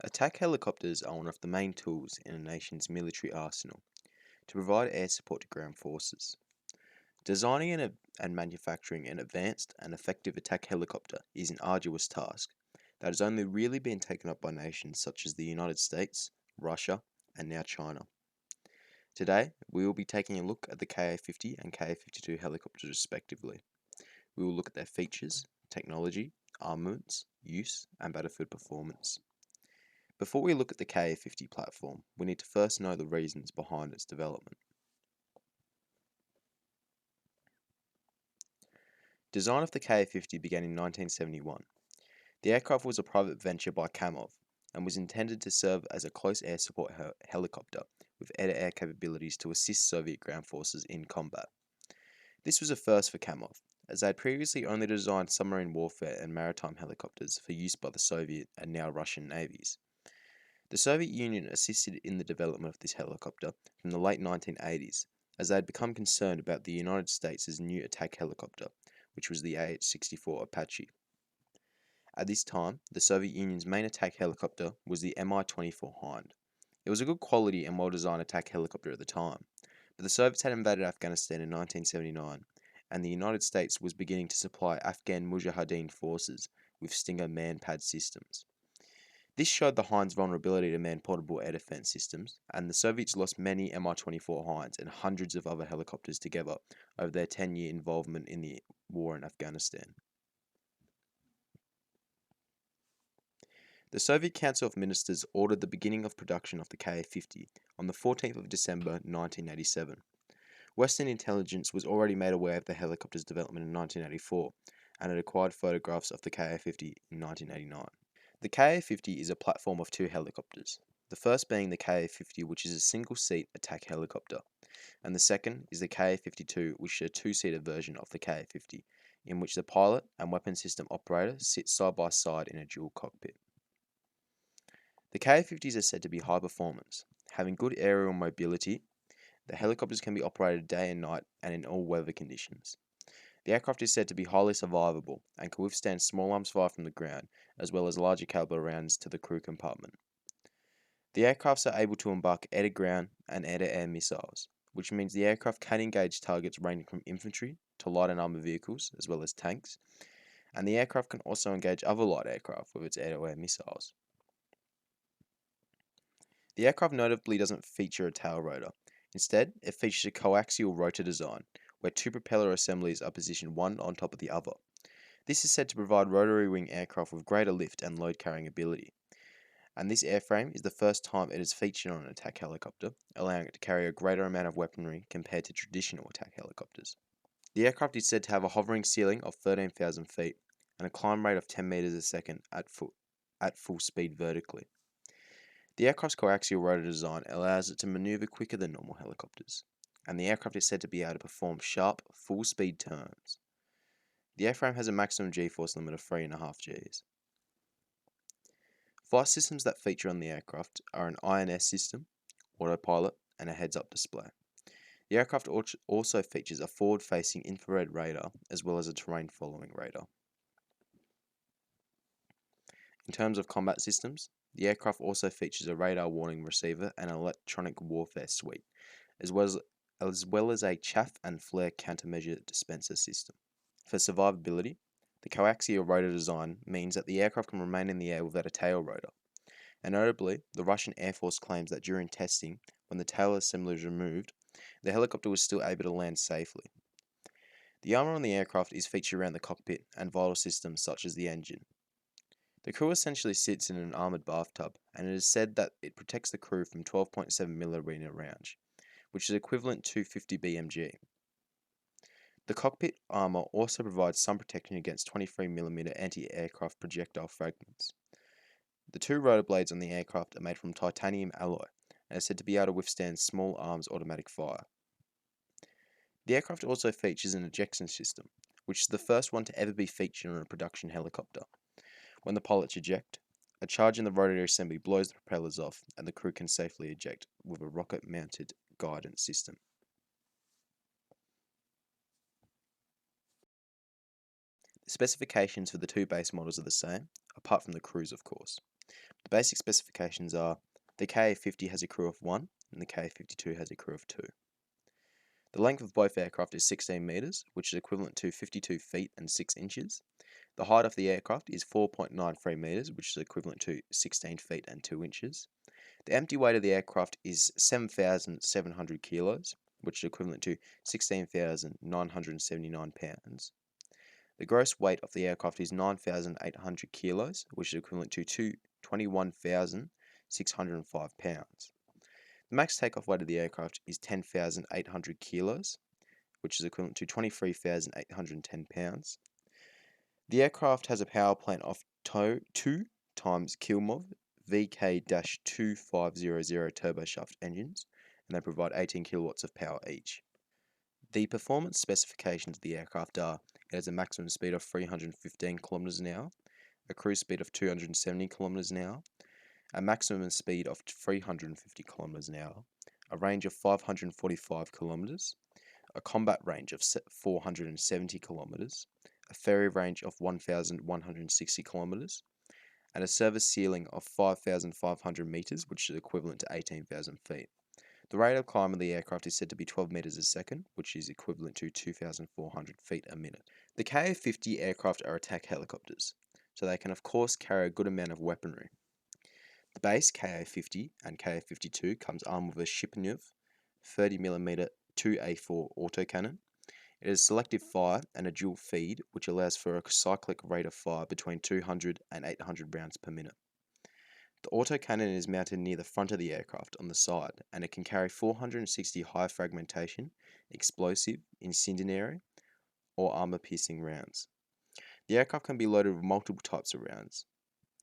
Attack helicopters are one of the main tools in a nation's military arsenal to provide air support to ground forces. Designing and manufacturing an advanced and effective attack helicopter is an arduous task that has only really been taken up by nations such as the United States, Russia, and now China. Today, we will be taking a look at the Ka-50 and Ka-52 helicopters respectively. We will look at their features, technology, armaments, use, and battlefield performance. Before we look at the Ka-50 platform, we need to first know the reasons behind its development. Design of the Ka-50 began in 1971. The aircraft was a private venture by Kamov and was intended to serve as a close air support helicopter with air-to-air capabilities to assist Soviet ground forces in combat. This was a first for Kamov, as they had previously only designed submarine warfare and maritime helicopters for use by the Soviet and now Russian navies. The Soviet Union assisted in the development of this helicopter from the late 1980s, as they had become concerned about the United States' new attack helicopter, which was the AH-64 Apache. At this time, the Soviet Union's main attack helicopter was the Mi-24 Hind. It was a good quality and well-designed attack helicopter at the time, but the Soviets had invaded Afghanistan in 1979, and the United States was beginning to supply Afghan Mujahideen forces with Stinger man-pad systems. This showed the Hind's vulnerability to man-portable air defense systems, and the Soviets lost many Mi-24 Hinds and hundreds of other helicopters together over their 10-year involvement in the war in Afghanistan. The Soviet Council of Ministers ordered the beginning of production of the Ka-50 on the 14th of December 1987. Western intelligence was already made aware of the helicopter's development in 1984 and had acquired photographs of the Ka-50 in 1989. The Ka-50 is a platform of two helicopters, the first being the Ka-50, which is a single-seat attack helicopter, and the second is the Ka-52, which is a two-seater version of the Ka-50, in which the pilot and weapon system operator sit side by side in a dual cockpit. The Ka-50s are said to be high performance, having good aerial mobility. The helicopters can be operated day and night and in all weather conditions. The aircraft is said to be highly survivable and can withstand small arms fire from the ground, as well as larger caliber rounds to the crew compartment. The aircrafts are able to embark air-to-ground and air-to-air missiles, which means the aircraft can engage targets ranging from infantry to light and armored vehicles, as well as tanks, and the aircraft can also engage other light aircraft with its air-to-air missiles. The aircraft notably doesn't feature a tail rotor. Instead, it features a coaxial rotor design, where two propeller assemblies are positioned one on top of the other. This is said to provide rotary wing aircraft with greater lift and load carrying ability. And this airframe is the first time it is featured on an attack helicopter, allowing it to carry a greater amount of weaponry compared to traditional attack helicopters. The aircraft is said to have a hovering ceiling of 13,000 feet and a climb rate of 10 meters a second at full speed vertically. The aircraft's coaxial rotor design allows it to maneuver quicker than normal helicopters, and the aircraft is said to be able to perform sharp, full-speed turns. The airframe has a maximum G-force limit of 3.5 Gs. Flight systems that feature on the aircraft are an INS system, autopilot, and a heads-up display. The aircraft also features a forward-facing infrared radar as well as a terrain-following radar. In terms of combat systems, the aircraft also features a radar warning receiver and an electronic warfare suite, as well as a chaff and flare countermeasure dispenser system. For survivability, the coaxial rotor design means that the aircraft can remain in the air without a tail rotor. And notably, the Russian Air Force claims that during testing, when the tail assembly was removed, the helicopter was still able to land safely. The armor on the aircraft is featured around the cockpit and vital systems such as the engine. The crew essentially sits in an armored bathtub, and it is said that it protects the crew from 12.7mm rounds, which is equivalent to 50 BMG. The cockpit armor also provides some protection against 23mm anti-aircraft projectile fragments. The two rotor blades on the aircraft are made from titanium alloy and are said to be able to withstand small arms automatic fire. The aircraft also features an ejection system, which is the first one to ever be featured on a production helicopter. When the pilots eject, a charge in the rotary assembly blows the propellers off and the crew can safely eject with a rocket-mounted guidance system. The specifications for the two base models are the same, apart from the crews of course. The basic specifications are the Ka-50 has a crew of 1 and the Ka-52 has a crew of 2. The length of both aircraft is 16 metres, which is equivalent to 52 feet and 6 inches. The height of the aircraft is 4.93 metres, which is equivalent to 16 feet and 2 inches. The empty weight of the aircraft is 7,700 kilos, which is equivalent to 16,979 pounds. The gross weight of the aircraft is 9,800 kilos, which is equivalent to 21,605 pounds. The max takeoff weight of the aircraft is 10,800 kilos, which is equivalent to 23,810 pounds. The aircraft has a power plant of 2 times Kilmov VK-2500 turboshaft engines, and they provide 18 kilowatts of power each. The performance specifications of the aircraft are: it has a maximum speed of 315 kilometers an hour, a cruise speed of 270 kilometers an hour, a maximum speed of 350 kilometers an hour, a range of 545 kilometers, a combat range of 470 kilometers, a ferry range of 1,160 kilometers, and a service ceiling of 5,500 meters, which is equivalent to 18,000 feet. The rate of climb of the aircraft is said to be 12 meters a second, which is equivalent to 2,400 feet a minute. The Ka-50 aircraft are attack helicopters, so they can of course carry a good amount of weaponry. The base Ka-50 and Ka-52 comes armed with a Shipyonov 30mm 2A4 autocannon. It is selective fire and a dual feed, which allows for a cyclic rate of fire between 200 and 800 rounds per minute. The autocannon is mounted near the front of the aircraft on the side, and it can carry 460 high fragmentation, explosive, incendiary, or armor-piercing rounds. The aircraft can be loaded with multiple types of rounds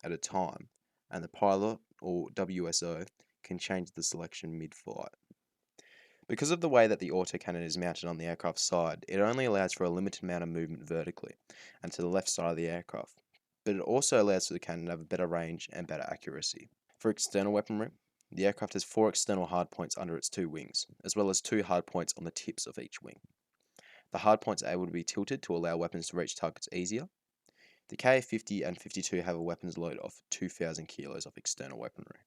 at a time, and the pilot, or WSO, can change the selection mid-flight. Because of the way that the autocannon is mounted on the aircraft's side, it only allows for a limited amount of movement vertically and to the left side of the aircraft, but it also allows for the cannon to have a better range and better accuracy. For external weaponry, the aircraft has 4 external hardpoints under its 2 wings, as well as 2 hardpoints on the tips of each wing. The hardpoints are able to be tilted to allow weapons to reach targets easier. The Ka-50 and 52 have a weapons load of 2,000 kilos of external weaponry.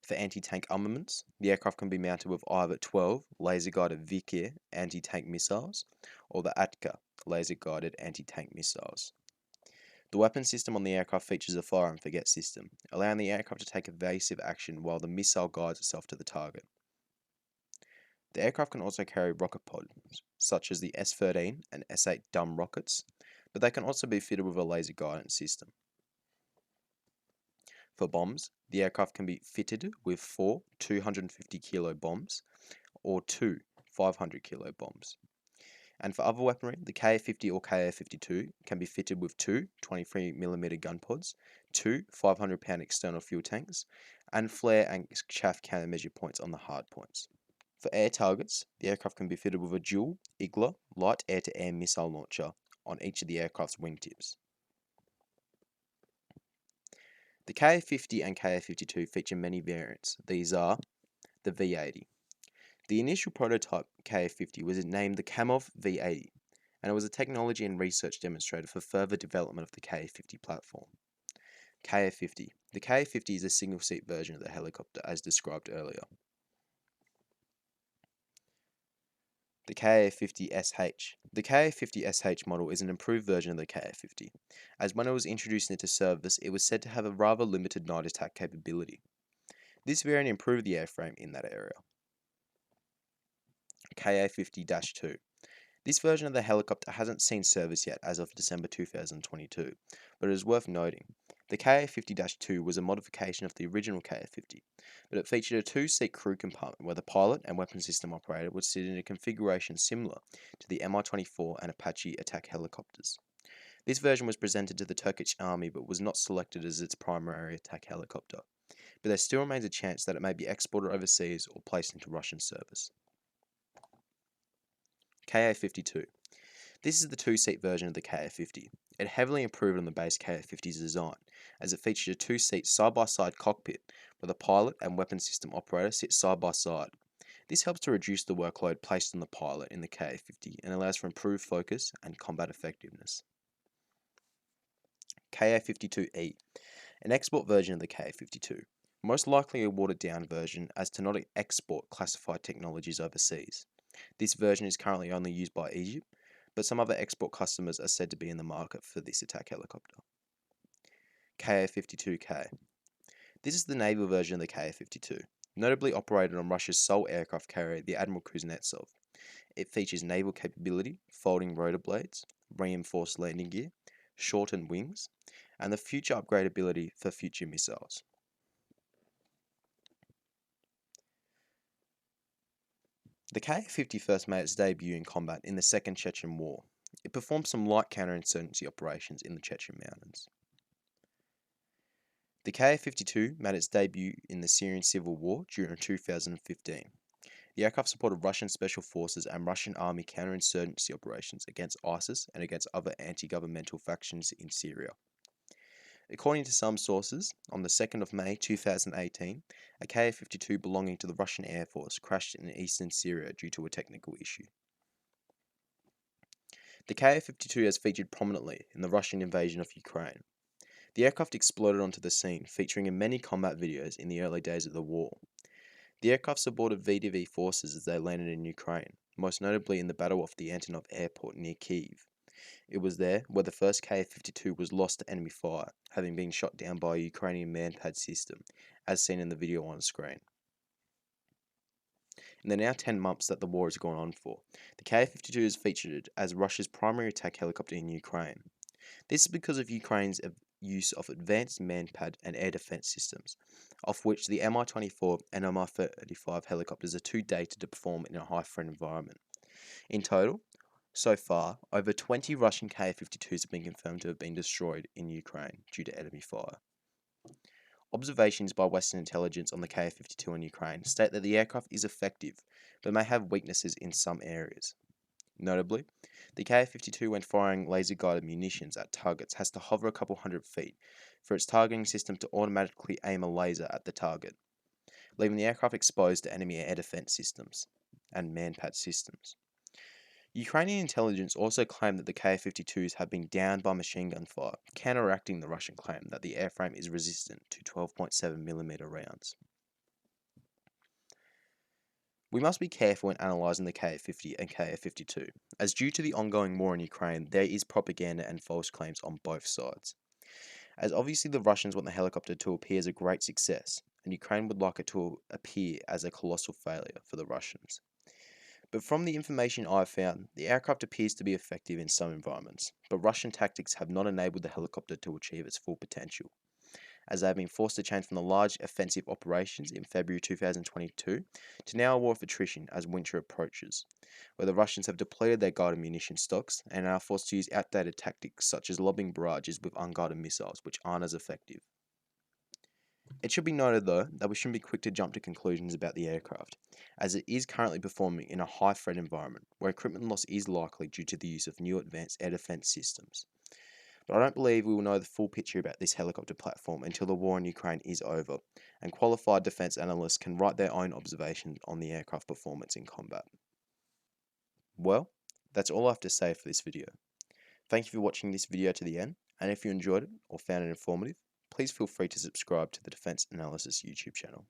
For anti-tank armaments, the aircraft can be mounted with either 12 laser-guided Vickers anti-tank missiles or the Atka laser-guided anti-tank missiles. The weapon system on the aircraft features a fire and forget system, allowing the aircraft to take evasive action while the missile guides itself to the target. The aircraft can also carry rocket pods, such as the S-13 and S-8 dumb rockets, but they can also be fitted with a laser guidance system. For bombs, the aircraft can be fitted with 4 250 kilo bombs or 2 500 kilo bombs. And for other weaponry, the Ka-50 or Ka-52 can be fitted with 2 23mm gun pods, 2 500-pound external fuel tanks, and flare and chaff countermeasure points on the hard points. For air targets, the aircraft can be fitted with a dual Igla light air-to-air missile launcher on each of the aircraft's wingtips. The Ka-50 and Ka-52 feature many variants. These are the V-80. The initial prototype Ka-50 was named the Kamov V-80, and it was a technology and research demonstrator for further development of the Ka-50 platform. Ka-50. The Ka-50 is a single-seat version of the helicopter, as described earlier. The Ka-50SH. The Ka-50SH model is an improved version of the Ka-50, as when it was introduced into service, it was said to have a rather limited night attack capability. This variant improved the airframe in that area. Ka-50-2. This version of the helicopter hasn't seen service yet as of December 2022, but it is worth noting. The Ka-50-2 was a modification of the original Ka-50, but it featured a 2-seat crew compartment where the pilot and weapon system operator would sit in a configuration similar to the Mi-24 and Apache attack helicopters. This version was presented to the Turkish army but was not selected as its primary attack helicopter, but there still remains a chance that it may be exported overseas or placed into Russian service. Ka-52. This is the 2-seat version of the Ka-50. It heavily improved on the base Ka-50's design, as it featured a 2-seat side-by-side cockpit where the pilot and weapon system operator sit side by side. This helps to reduce the workload placed on the pilot in the Ka-50 and allows for improved focus and combat effectiveness. Ka-52E. An export version of the Ka-52, most likely a watered down version as to not export classified technologies overseas. This version is currently only used by Egypt, but some other export customers are said to be in the market for this attack helicopter. Ka-52K. This is the naval version of the Ka-52, notably operated on Russia's sole aircraft carrier, the Admiral Kuznetsov. It features naval capability, folding rotor blades, reinforced landing gear, shortened wings, and the future upgradability for future missiles. The Ka-50 first made its debut in combat in the Second Chechen War. It performed some light counterinsurgency operations in the Chechen mountains. The Ka-52 made its debut in the Syrian Civil War during 2015. The aircraft supported Russian special forces and Russian army counterinsurgency operations against ISIS and against other anti-governmental factions in Syria. According to some sources, on the 2nd of May 2018, a Ka-52 belonging to the Russian Air Force crashed in eastern Syria due to a technical issue. The Ka-52 has featured prominently in the Russian invasion of Ukraine. The aircraft exploded onto the scene, featuring in many combat videos in the early days of the war. The aircraft supported VDV forces as they landed in Ukraine, most notably in the Battle of the Antonov Airport near Kyiv. It was there where the first Ka-52 was lost to enemy fire, having been shot down by a Ukrainian Manpad system, as seen in the video on screen. In the now 10 months that the war has gone on for, the Ka-52 is featured as Russia's primary attack helicopter in Ukraine. This is because of Ukraine's use of advanced Manpad and air defense systems, of which the Mi-24 and Mi-35 helicopters are too dated to perform in a high-threat environment. In total, so far, over 20 Russian Ka-52s have been confirmed to have been destroyed in Ukraine due to enemy fire. Observations by Western intelligence on the Ka-52 in Ukraine state that the aircraft is effective, but may have weaknesses in some areas. Notably, the Ka-52 when firing laser-guided munitions at targets has to hover a couple hundred feet for its targeting system to automatically aim a laser at the target, leaving the aircraft exposed to enemy air defense systems and Manpad systems. Ukrainian intelligence also claimed that the Ka-52s have been downed by machine gun fire, counteracting the Russian claim that the airframe is resistant to 12.7mm rounds. We must be careful when analysing the Ka-50 and Ka-52, as due to the ongoing war in Ukraine, there is propaganda and false claims on both sides. As obviously the Russians want the helicopter to appear as a great success, and Ukraine would like it to appear as a colossal failure for the Russians. But from the information I've found, the aircraft appears to be effective in some environments, but Russian tactics have not enabled the helicopter to achieve its full potential, as they have been forced to change from the large offensive operations in February 2022 to now a war of attrition as winter approaches, where the Russians have depleted their guided munition stocks and are forced to use outdated tactics such as lobbing barrages with unguided missiles, which aren't as effective. It should be noted, though, that we shouldn't be quick to jump to conclusions about the aircraft, as it is currently performing in a high threat environment, where equipment loss is likely due to the use of new advanced air defense systems. But I don't believe we will know the full picture about this helicopter platform until the war in Ukraine is over, and qualified defense analysts can write their own observations on the aircraft performance in combat. Well, that's all I have to say for this video. Thank you for watching this video to the end, and if you enjoyed it or found it informative, please feel free to subscribe to the Defense Analysis YouTube channel.